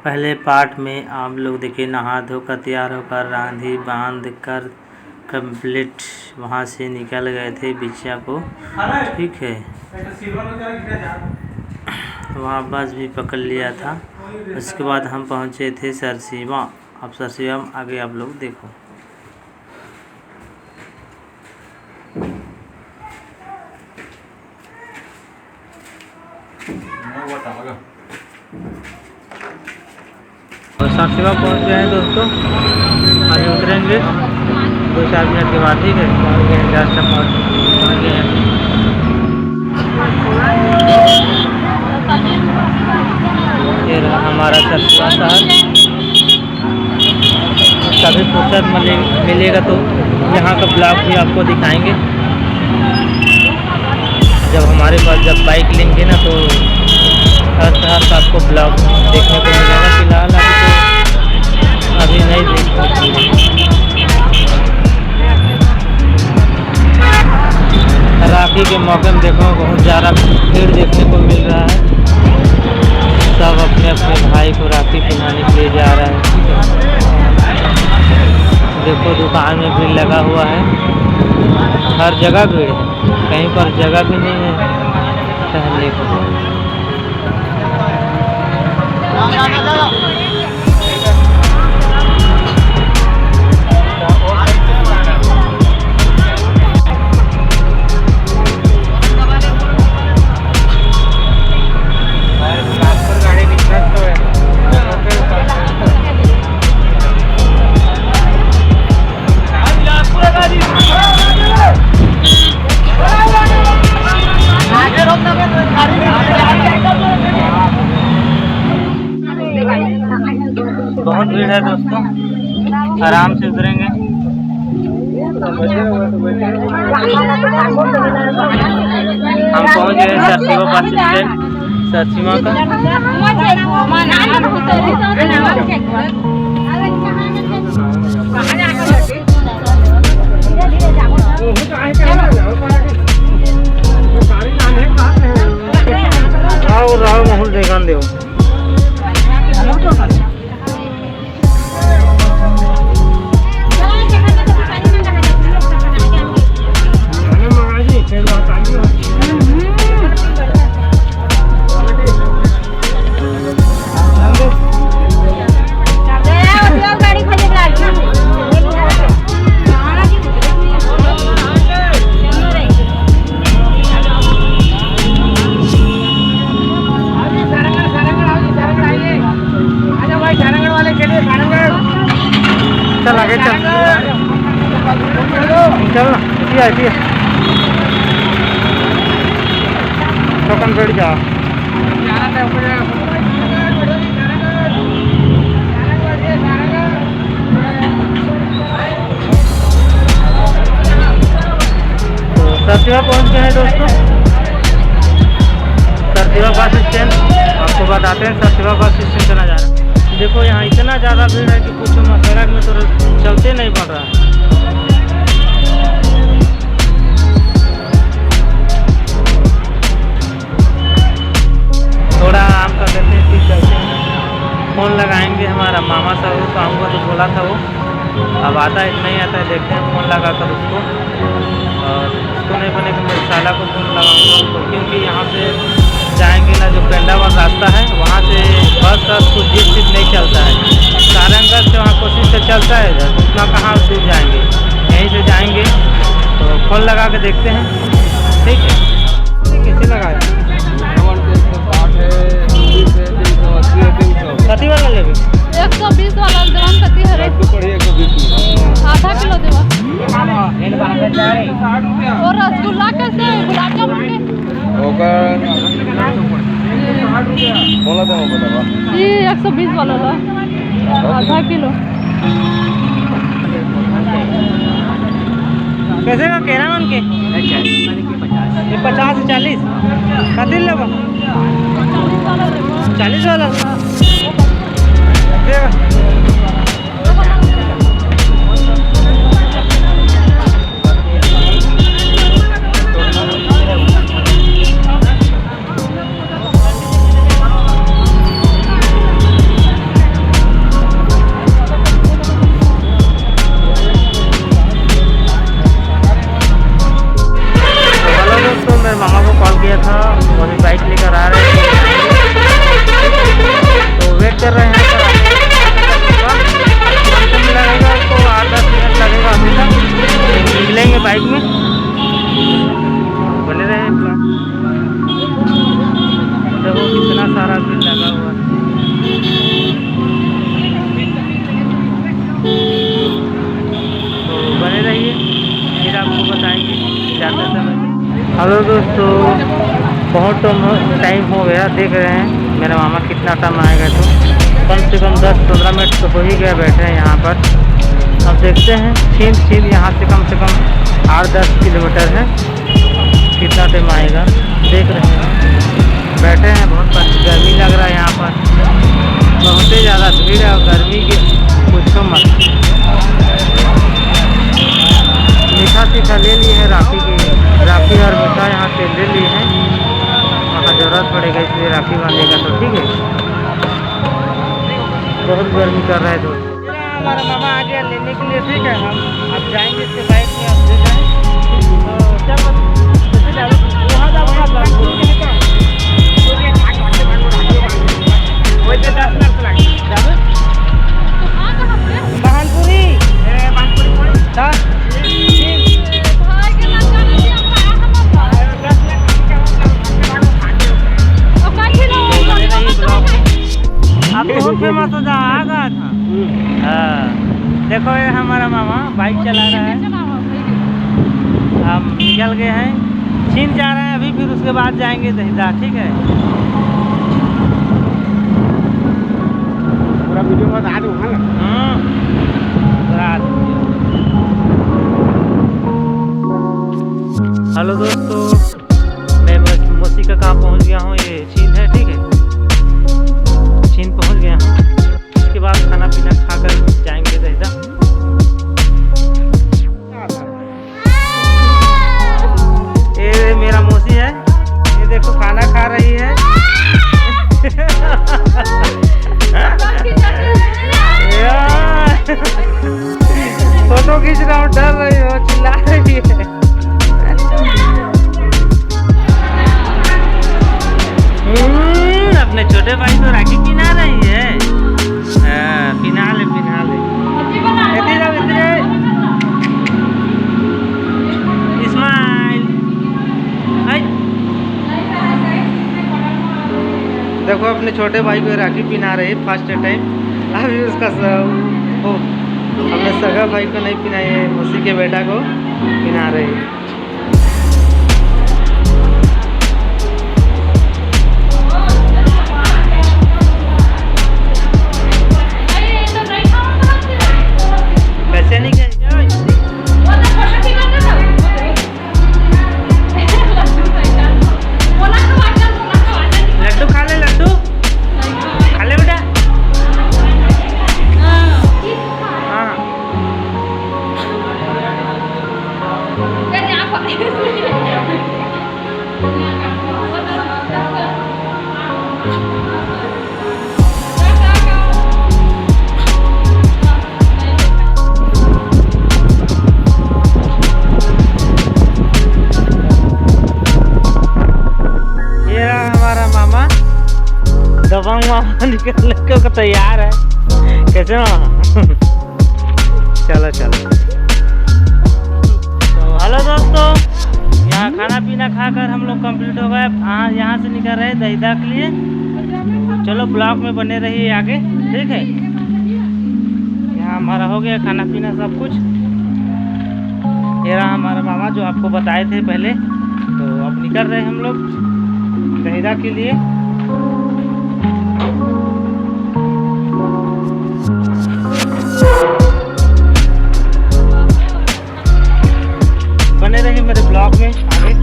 पहले पार्ट में आप लोग देखिए नहा धोकर तैयार होकर रांधी बांध कर कंप्लीट वहाँ से निकल गए थे बिछिया को, ठीक है। वहाँ बस भी पकड़ लिया था। उसके बाद हम पहुँचे थे सरसीवा। अब सरसीवा में आगे आप लोग देखो। सरसीवा पहुँच गए हैं दोस्तों, आगे उतरेंगे 2-4 मिनट के बाद, ठीक है। पहुँच गए हैं, जस्ट पहुँच गए हैं। ये रहा हमारा सरसीवा शहर। कभी फुर्सत मिलेगा तो यहाँ का ब्लॉग भी आपको दिखाएंगे। जब हमारे पास जब बाइक लेंगे ना तो हर शहर का आपको ब्लॉग देखने को मिलेगा। फिलहाल अभी नहीं देख सकते। राखी के मौके में देखो बहुत ज़्यादा भीड़ देखने को मिल रहा है। सब अपने अपने भाई को राखी पहनाने के लिए जा रहा है। देखो दुकान में भीड़ लगा हुआ है, हर जगह भीड़ है, कहीं पर जगह भी नहीं है टहलने को। बहुत भीड़ है दोस्तों, आराम से उतरेंगे। हम पहुंच गए सरसीवा बस स्टैंड, सरसीवा का। राहुल माहौल देखा दे चल आगे चल टोकन बैठ जा। तो सरसीवा पहुंच गए हैं दोस्तों, सरसीवा बस स्टैंड। आपको बताते हैं सरसीवा बस स्टैंड का नज़ारा। देखो यहाँ इतना ज़्यादा भीड़ है कि कुछ सड़क में तो चलते नहीं पड़ रहा है। थोड़ा आराम कर देते हैं, फिर चलते हैं। फ़ोन लगाएंगे, हमारा मामा साहब को आऊँगा तो बोला था वो, अब आता है नहीं आता है देखते हैं। फ़ोन लगा कर उसको, और उसको नहीं बने तो मेरे साला को फ़ोन लगाऊँगा उसको, क्योंकि यहाँ से जाएंगे ना जो पेंडावर रास्ता है वहाँ से बस कुछ जीप नहीं चलता है। सारंगगढ़ से वहाँ कोशिश से चलता है, उतना कहाँ दूर जाएंगे, यहीं से जाएंगे। तो फ़ोन लगा के देखते हैं, ठीक है। कैसे लगाए कथी वाला लेंगे? 120 वाला देवन कथी है रे? आधा किलो देवा। और रसगुल्ला कैसे है? गुलाब जामुन के बोला था वो बतावा। ये 120 वाला ला, आधा किलो। कैसे का कह रहा है उनके? 50 से 40 कथी लेगा? 40 वाला हेलो दोस्तों, बहुत टाइम हो गया। देख रहे हैं मेरे मामा कितना टाइम आएगा, तो कम से कम 10-15 मिनट तो हो ही गया बैठे हैं यहाँ पर। अब देखते हैं छीन यहाँ से कम 8-10 किलोमीटर है, कितना टाइम आएगा। देख रहे हैं बैठे हैं, बहुत गर्मी लग रहा है यहाँ पर, बहुत ही ज़्यादा भीड़ है और गर्मी के पूछो मत। मीठा ले लिए हैं, राखी और मीठा यहाँ से ले लिए हैं। वहाँ ज़रूरत पड़ेगा इसलिए राखी बांधेगा तो ठीक है। बहुत गर्मी कर रहा है दोस्त। हमारा मामा आ गया लेने के लिए, ठीक है। हम अब जाएंगे इसके बाइक में, आप ले जाएँ बहुत फेमस हो जा आ गया था। हाँ देखो ये हमारा मामा बाइक चला रहा है, हम निकल गए हैं, छीन जा रहे हैं अभी, फिर उसके बाद जाएंगे दहिदा, ठीक है। पूरा वीडियो में बता दूँ। हेलो दोस्तों, मैं मौसी का कहाँ पहुँच गया हूँ, ये छीन है, ठीक है। छीन पहुँच गया हूँ, उसके बाद खाना पीना खाकर जाएंगे दहिदा। ये मेरा मौसी है, ये देखो खाना खा रही है। फोटो खींच रहा हूँ, डर रही हो, चिल्ला रही है। अपने छोटे भाई को राखी पिना रही है। पिना ले स्माइल। देखो अपने छोटे भाई को राखी पिना रही है फर्स्ट टाइम। अभी उसका अपने सगा भाई को नहीं पिनाई है, मौसी के बेटा को पिना रही है। वैसे नहीं गए लड्डू खा ले, लड्डू खा ले बेटा। हाँ दबंग मामा निकलने को तैयार है। कैसे मामा? चलो तो हेलो दोस्तों, यहाँ खाना पीना खाकर हम लोग कंप्लीट हो गए। यहाँ से निकल रहे दहिदा के लिए। चलो ब्लॉग में बने रहिए आगे, ठीक है। यहाँ हमारा हो गया खाना पीना सब कुछ। ये रहा हमारा मामा जो आपको बताए थे पहले। तो अब निकल रहे हम लोग दहिदा के लिए। बने रहिए मेरे ब्लॉग में आगे।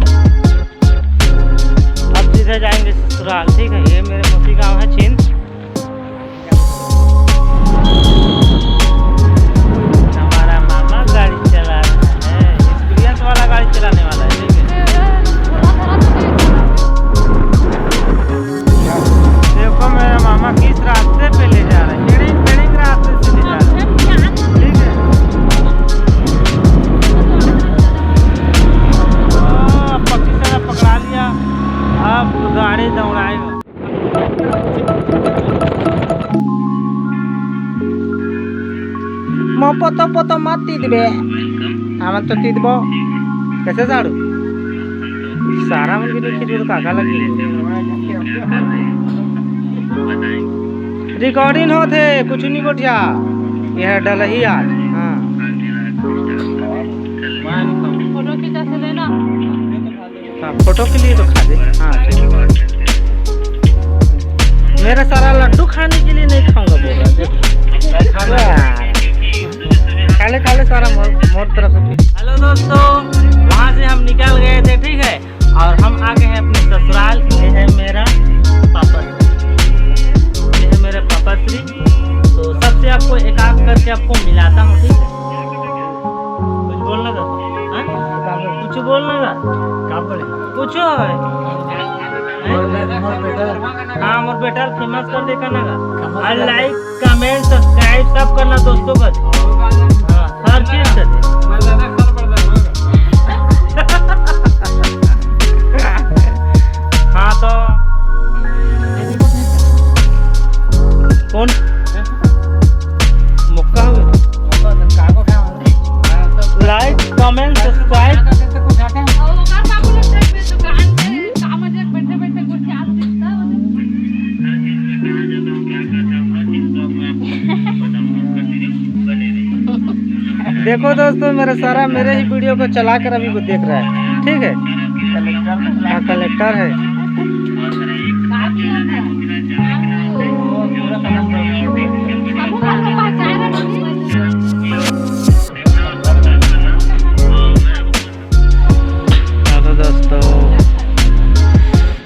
अब सीधे जाएंगे ससुराल, ठीक है। ये मेरे मौसी गांव है छीन। हमारा मामा गाड़ी चला रहा है, एक्सपीरियंस वाला गाड़ी चलाने वाला है, ठीक है। देखो मेरा मामा किस रास्ते पे ले जा रहा है, टेढ़ी रास्ते से ले जा रहा है, ठीक है। पक्की तरह पकड़ा लिया, अब गाड़ी दौड़ाएगा। पतो मत तीदबे, हम तो तीदबो कैसे साड़ू सारा मन के देखिए जो काका लगी रिकॉर्डिंग होते कुछ नहीं गोठिया, यह डल ही आज। हाँ फोटो खींचा से लेना। हाँ फोटो के लिए तो खा दे। हाँ ठीक है। मेरा सारा लड्डू खाने के लिए नहीं खाऊंगा बोल रहा है। खा ले सारा मोर तरफ से। हेलो दोस्तों, वहाँ से हम निकल गए थे, ठीक है, और हम आ गए हैं अपने ससुराल। ये है मेरा पापा, ये है मेरे पापा श्री। तो सबसे आपको एक आग करके आपको मिलाता हूँ, ठीक है। कुछ बोलना था? कुछ बोलना था? पूछो। हाँ मोर बेटा फेमस कर दे करना का। लाइक कमेंट सब्सक्राइब सब करना दोस्तों का। हाँ हर चीज कर दे। हाँ तो कौन मुक्का हो? Like comment subscribe. देखो दोस्तों, मेरा सारा मेरे ही वीडियो को चलाकर अभी को देख रहा है, ठीक है। हाँ कलेक्टर है। चलो दोस्तों,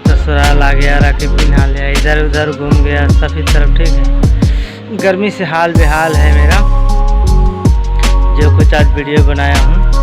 ससुराल आ गया, राखी पिन्हा लिया, इधर उधर घूम गया सभी तरफ, ठीक है। गर्मी से हाल बेहाल है मेरा, जो कुछ आज वीडियो बनाया हूँ।